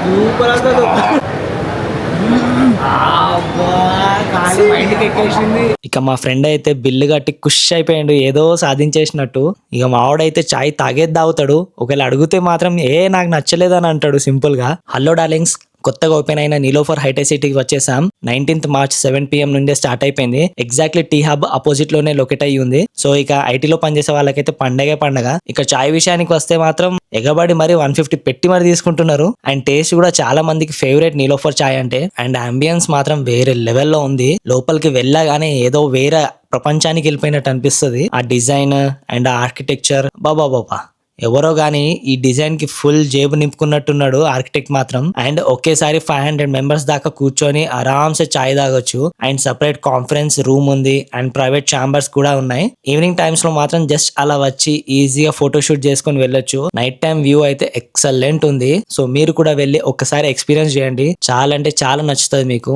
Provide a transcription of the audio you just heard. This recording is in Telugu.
సూపర్ అసలు. ఇక మా ఫ్రెండ్ అయితే బిల్లు కట్టి ఖుష్ అయిపోయాడు, ఏదో సాధించేసినట్టు. ఇక మావాడైతే చాయ్ తాగేది తాగుతాడు, ఒకవేళ అడిగితే మాత్రం నాకు నచ్చలేదు అని అంటాడు సింపుల్ గా. హలో డార్లింగ్స్, కొత్తగా ఓపెన్ అయిన నీలోఫర్ హైటెక్ సిటీకి వచ్చేసాం. 19th March 7 PM నుండే స్టార్ట్ అయిపోయింది. ఎగ్జాక్ట్లీ టీ హబ్ అపోజిట్ లోనే లొకేట్ అయ్యి ఉంది. సో ఇక ఐటీలో పనిచేసే వాళ్ళకైతే పండగ. ఇక చాయ్ విషయానికి వస్తే మాత్రం ఎగబడి మరి 150 పెట్టి మరి తీసుకుంటున్నారు. అండ్ టేస్ట్ కూడా చాలా మందికి ఫేవరెట్ నీలోఫర్ చాయ్ అంటే. అండ్ అంబియన్స్ మాత్రం వేరే లెవెల్లో ఉంది. లోపలికి వెళ్ళగానే ఏదో వేరే ప్రపంచానికి వెళ్ళిపోయినట్టు అనిపిస్తుంది. ఆ డిజైన్ అండ్ ఆ ఆర్కిటెక్చర్ బాబా ఎవరో గానీ ఈ డిజైన్ కి ఫుల్ జేబు నింపుకున్నట్టున్నాడు ఆర్కిటెక్ట్ మాత్రం. అండ్ ఒకేసారి 500 మెంబర్స్ దాకా కూర్చొని ఆరామ్సే చాయ్ తాగొచ్చు. అండ్ సపరేట్ కాన్ఫరెన్స్ రూమ్ ఉంది అండ్ ప్రైవేట్ ఛాంబర్స్ కూడా ఉన్నాయి. ఈవినింగ్ టైమ్స్ లో మాత్రం జస్ట్ అలా వచ్చి ఈజీగా ఫోటోషూట్ చేసుకొని వెళ్ళొచ్చు. నైట్ టైం వ్యూ అయితే ఎక్సలెంట్ ఉంది. సో మీరు కూడా వెళ్ళి ఒక్కసారి ఎక్స్పీరియన్స్ చేయండి, చాలా అంటే చాలా నచ్చుతుంది మీకు.